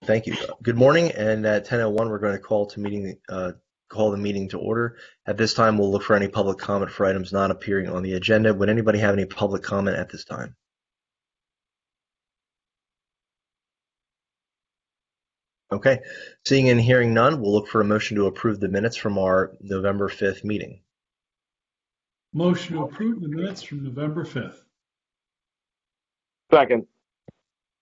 Thank you. Good morning, and at 10:01, we're going to call the meeting to order. At this time, we'll look for any public comment for items not appearing on the agenda. Would anybody have any public comment at this time? Okay. Seeing and hearing none, we'll look for a motion to approve the minutes from our November 5th meeting. Motion to approve the minutes from November 5th. Second.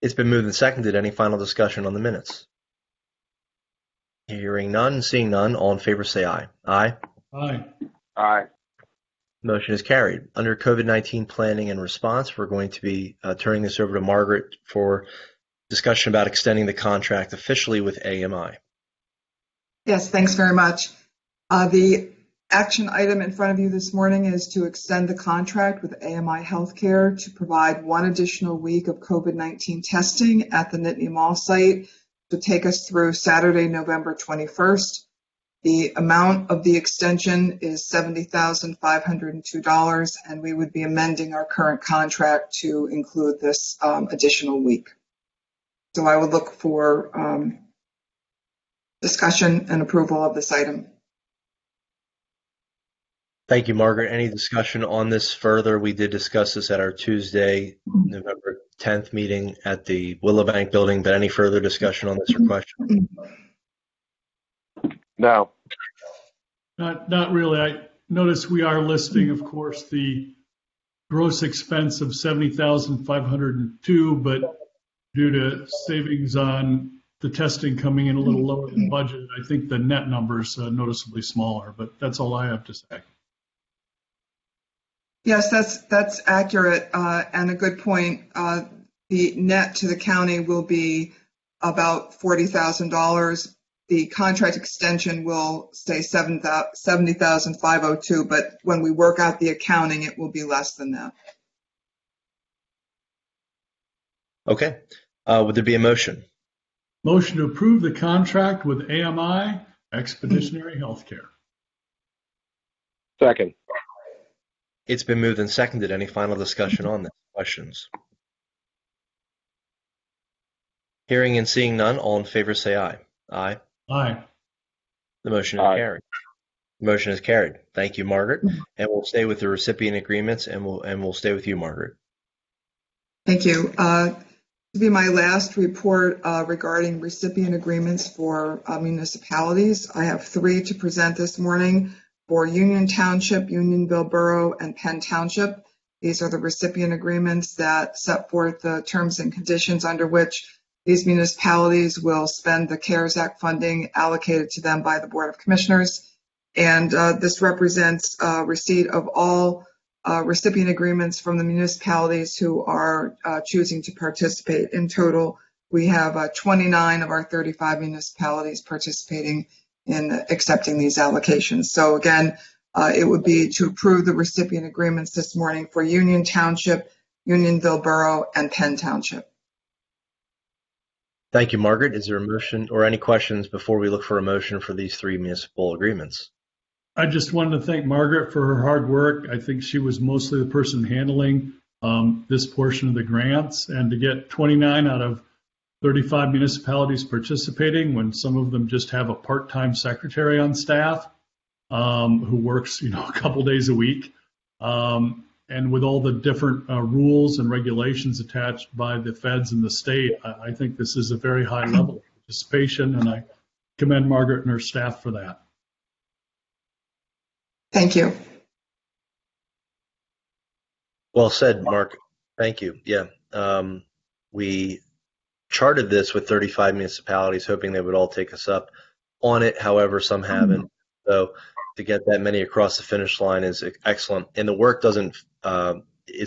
It's been moved and seconded. Any final discussion on the minutes? Hearing none, seeing none, all in favor say aye. Aye. Aye. Aye. Motion is carried. Under COVID-19 planning and response, we're going to be turning this over to Margaret for discussion about extending the contract officially with AMI. Yes, thanks very much. The action item in front of you this morning is to extend the contract with AMI Healthcare to provide one additional week of COVID-19 testing at the Nittany Mall site to take us through Saturday, November 21st. The amount of the extension is $70,502, and we would be amending our current contract to include this additional week. So I would look for discussion and approval of this item. Thank you, Margaret. Any discussion on this further? We did discuss this at our Tuesday, November 10th meeting at the Willowbank building, but any further discussion on this or question? No. Not really. I notice we are listing, of course, the gross expense of $70,502, but due to savings on the testing coming in a little lower than budget, I think the net number is noticeably smaller, but that's all I have to say. Yes, that's accurate and a good point. The net to the county will be about $40,000. The contract extension will say $70,502, but when we work out the accounting, it will be less than that. Okay. Would there be a motion? Motion to approve the contract with AMI Expeditionary Healthcare. Second. It's been moved and seconded. Any final discussion on this? Questions? Hearing and seeing none, all in favor say aye. Aye. Aye. The motion is carried. The motion is carried. Thank you, Margaret. And we'll stay with the recipient agreements, and we'll stay with you, Margaret. Thank you. To be my last report regarding recipient agreements for municipalities, I have 3 to present this morning for Union Township, Unionville Borough, and Penn Township. These are the recipient agreements that set forth the terms and conditions under which these municipalities will spend the CARES Act funding allocated to them by the Board of Commissioners. And this represents receipt of all recipient agreements from the municipalities who are choosing to participate. In total, we have 29 of our 35 municipalities participating in accepting these allocations. So again, it would be to approve the recipient agreements this morning for Union Township, Unionville Borough, and Penn Township. Thank you, Margaret. Is there a motion or any questions before we look for a motion for these 3 municipal agreements? I just wanted to thank Margaret for her hard work. I think she was mostly the person handling this portion of the grants, and to get 29 out of 35 municipalities participating when some of them just have a part-time secretary on staff who works, a couple days a week. And with all the different rules and regulations attached by the feds and the state, I think this is a very high level of participation, and I commend Margaret and her staff for that. Thank you. Well said, Mark. Thank you. Yeah. We charted this with 35 municipalities, hoping they would all take us up on it. However, some haven't. So to get that many across the finish line is excellent. And the work is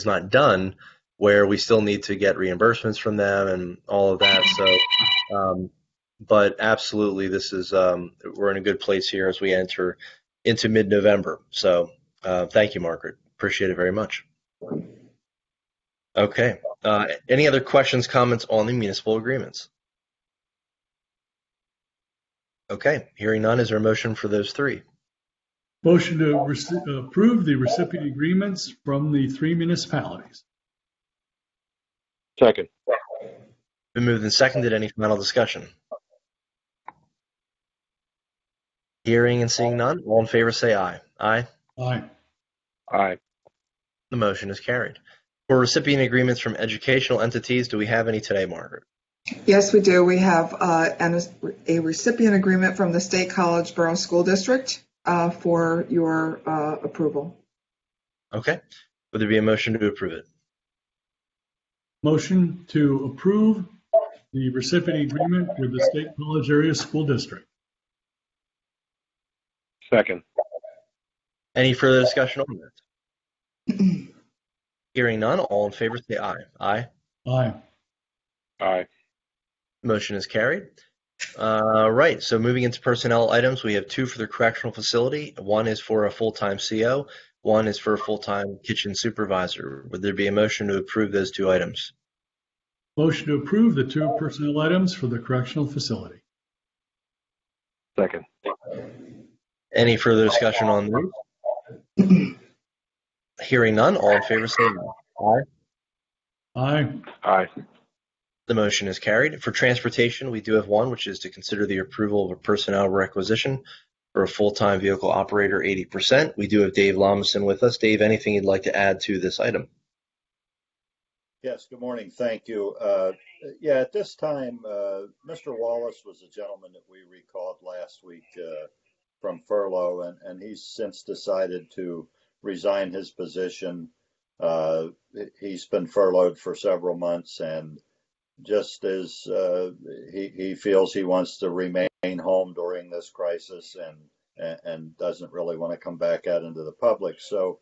not done where we still need to get reimbursements from them and all of that. So, but absolutely, this is, we're in a good place here as we enter into mid-November. So thank you, Margaret. Appreciate it very much. Okay. Any other questions, comments on the municipal agreements? Okay. Hearing none, is there a motion for those 3? Motion to approve the recipient agreements from the 3 municipalities. Second. Been moved and seconded. Any final discussion? Hearing and seeing none, all in favor say aye. Aye. Aye. Aye. The motion is carried. For recipient agreements from educational entities, do we have any today, Margaret? Yes, we do. We have a recipient agreement from the State College Borough School District for your approval. Okay. Would there be a motion to approve it? Motion to approve the recipient agreement with the State College Area School District. Second. Any further discussion on this? Hearing none, all in favor say aye. Aye. Aye. Aye. Motion is carried. Right, so moving into personnel items, we have two for the correctional facility. One is for a full-time CO. One is for a full-time kitchen supervisor. Would there be a motion to approve those two items? Motion to approve the two personnel items for the correctional facility. Second. Any further discussion on these? Hearing none, all in favor say aye. Aye. Aye. The motion is carried. For transportation, we do have one, which is to consider the approval of a personnel requisition for a full-time vehicle operator, 80%. We do have Dave Lomison with us. Dave, anything you'd like to add to this item? Yes, good morning. Thank you. Yeah, at this time, Mr. Wallace was a gentleman that we recalled last week from furlough, and he's since decided to resign his position. He's been furloughed for several months, and just as he feels he wants to remain home during this crisis and doesn't really want to come back out into the public. So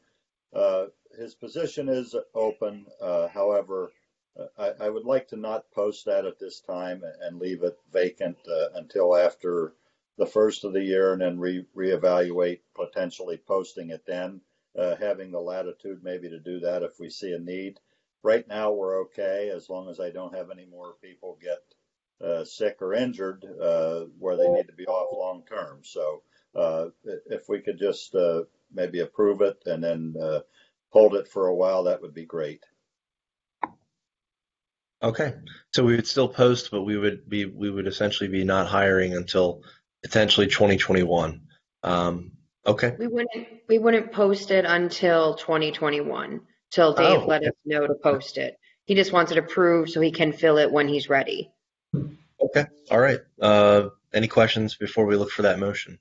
his position is open. However, I would like to not post that at this time and leave it vacant until after the first of the year, and then reevaluate potentially posting it then, having the latitude maybe to do that if we see a need. Right now, we're okay as long as I don't have any more people get sick or injured where they need to be off long term. So if we could just maybe approve it and then hold it for a while, that would be great. Okay, so we would still post, but we would essentially be not hiring until potentially 2021. Okay. We wouldn't post it until 2021, till Dave let us know to post it. He just wants it approved so he can fill it when he's ready. Okay. All right. Any questions before we look for that motion?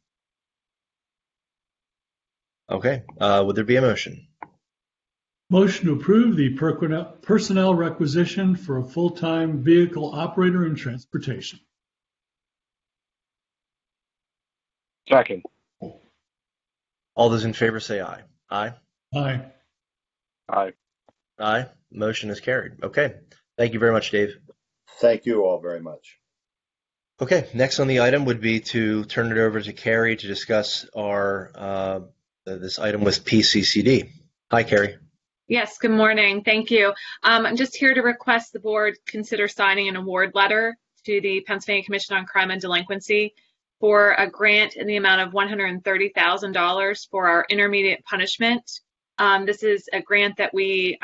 Okay. Would there be a motion? Motion to approve the personnel requisition for a full-time vehicle operator in transportation. Second. All those in favor say aye. Aye. Aye. Aye. Aye. Motion is carried. Okay. Thank you very much, Dave. Thank you all very much. Okay. Next on the item would be to turn it over to Carrie to discuss our this item with PCCD. Hi, Carrie. Yes, good morning. Thank you. I'm just here to request the board consider signing an award letter to the Pennsylvania Commission on Crime and Delinquency for a grant in the amount of $130,000 for our intermediate punishment. This is a grant that we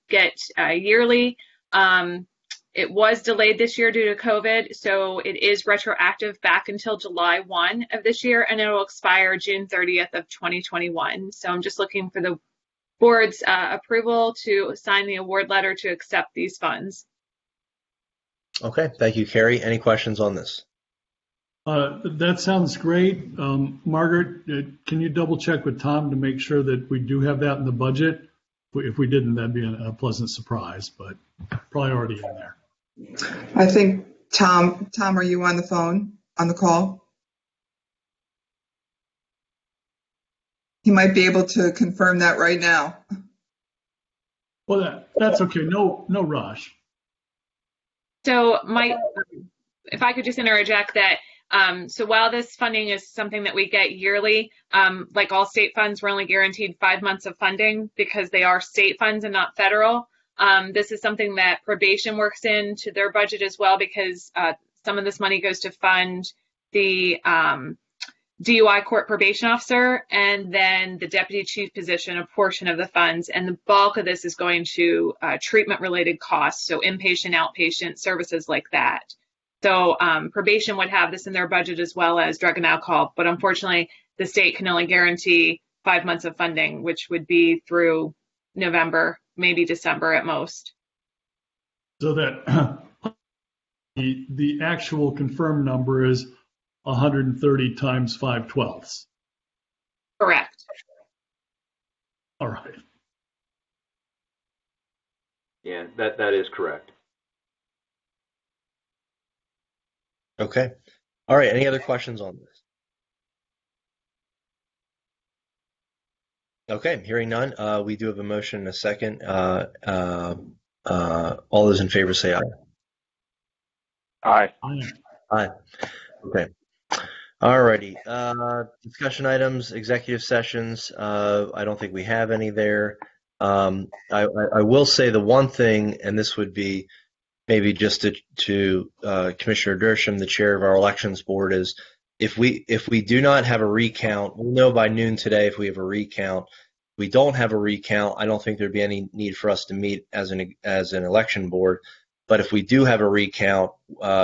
get yearly. It was delayed this year due to COVID, so it is retroactive back until July 1 of this year, and it will expire June 30th of 2021. So I'm just looking for the board's approval to sign the award letter to accept these funds. Okay. Thank you, Carrie. Any questions on this? That sounds great. Margaret, can you double check with Tom to make sure that we do have that in the budget? If we didn't, that'd be a pleasant surprise, but probably already in there. I think, Tom, are you on the phone, on the call? He might be able to confirm that right now. Well, that's okay. No rush. So if I could just interject that, so while this funding is something that we get yearly, like all state funds, we're only guaranteed 5 months of funding because they are state funds and not federal. This is something that probation works into their budget as well, because some of this money goes to fund the DUI court probation officer and then the deputy chief position, a portion of the funds. And the bulk of this is going to treatment related costs, so inpatient, outpatient services like that. So probation would have this in their budget as well as drug and alcohol. But unfortunately, the state can only guarantee 5 months of funding, which would be through November, maybe December at most. So that the actual confirmed number is 130 times 5/12. Correct. All right. Yeah, that is correct. Okay. All right. Any other questions on this? Okay. Hearing none, we do have a motion and a second. All those in favor say aye. Aye. Aye. Okay. All righty. Discussion items, executive sessions. I don't think we have any there. I will say the one thing, and this would be maybe just to Commissioner Dersham, the chair of our elections board, is if we do not have a recount, we'll know by noon today if we have a recount. If we don't have a recount, I don't think there'd be any need for us to meet as an election board. But if we do have a recount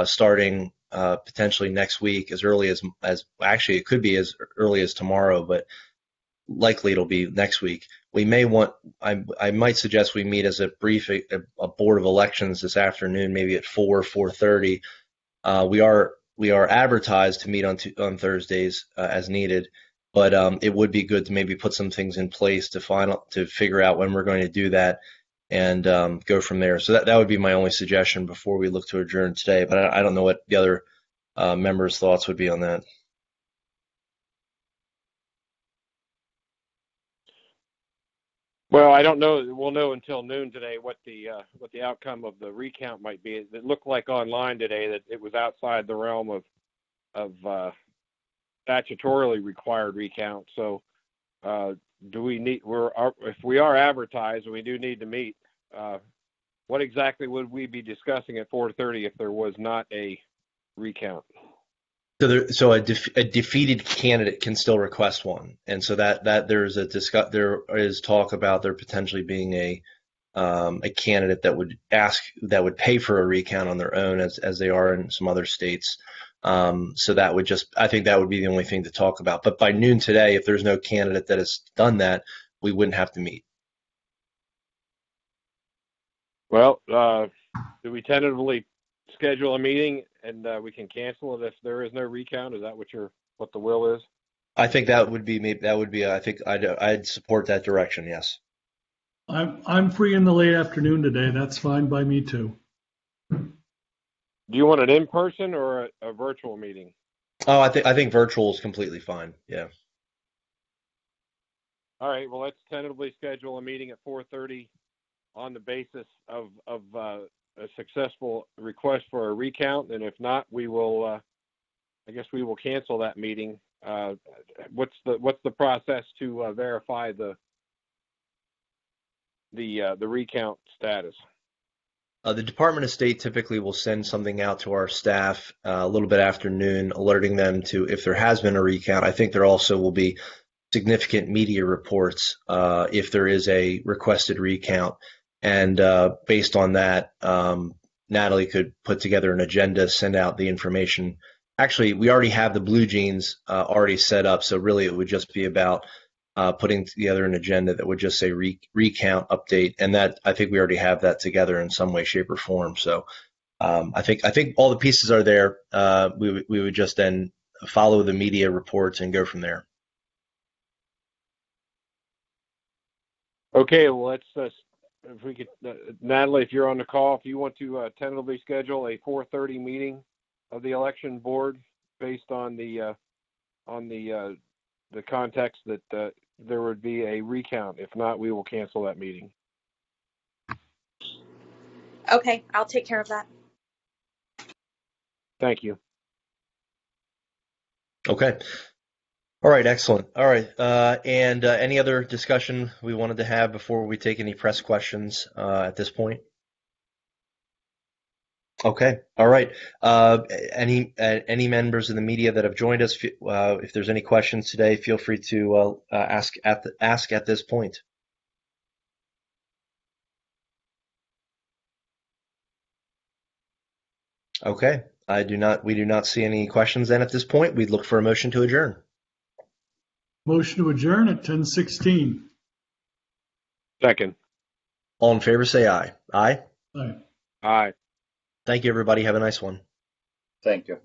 starting potentially next week, as early as actually it could be as early as tomorrow, but likely it'll be next week. We may want, I might suggest we meet as a board of elections this afternoon, maybe at 4:30. We are advertised to meet on Thursdays as needed, but it would be good to maybe put some things in place to figure out when we're going to do that and go from there. So that would be my only suggestion before we look to adjourn today. But I don't know what the other members' thoughts would be on that. Well, I don't know. We'll know until noon today what the outcome of the recount might be. It looked like online today that it was outside the realm of statutorily required recount. So, do we need? If we are advertised, we do need to meet. What exactly would we be discussing at 4:30 if there was not a recount? So a defeated candidate can still request one, and so that there is talk about there potentially being a candidate that would pay for a recount on their own, as they are in some other states. So that would I think that would be the only thing to talk about. But by noon today, if there's no candidate that has done that, we wouldn't have to meet. Well, do we tentatively schedule a meeting and we can cancel it if there is no recount? Is that what the will is? I think that would be I think I'd support that direction. Yes. I'm free in the late afternoon today. That's fine by me too. Do you want it in person or a virtual meeting? Oh, I think virtual is completely fine. Yeah. All right. Well, let's tentatively schedule a meeting at 4:30 on the basis of a successful request for a recount, and if not, we will. I guess we will cancel that meeting. What's the process to verify the recount status? The Department of State typically will send something out to our staff a little bit after noon, alerting them to if there has been a recount. I think there also will be significant media reports if there is a requested recount. And based on that, Natalie could put together an agenda, send out the information. Actually, we already have the Blue Jeans already set up, so really it would just be about putting together an agenda that would just say recount update, and that I think we already have that together in some way, shape, or form. So I think all the pieces are there. We would just then follow the media reports and go from there. Okay, well, let's if we could, Natalie, if you're on the call, if you want to tentatively schedule a 4:30 meeting of the election board based on the context that there would be a recount. If not, we will cancel that meeting. Okay, I'll take care of that. Thank you. Okay. All right, excellent. All right, and any other discussion we wanted to have before we take any press questions at this point? Okay, all right. Any members of the media that have joined us, if there's any questions today, feel free to ask at this point. Okay, We do not see any questions then at this point. We'd look for a motion to adjourn. Motion to adjourn at 10:16. Second. All in favor, say aye. Aye. Aye. Aye. Thank you, everybody. Have a nice one. Thank you.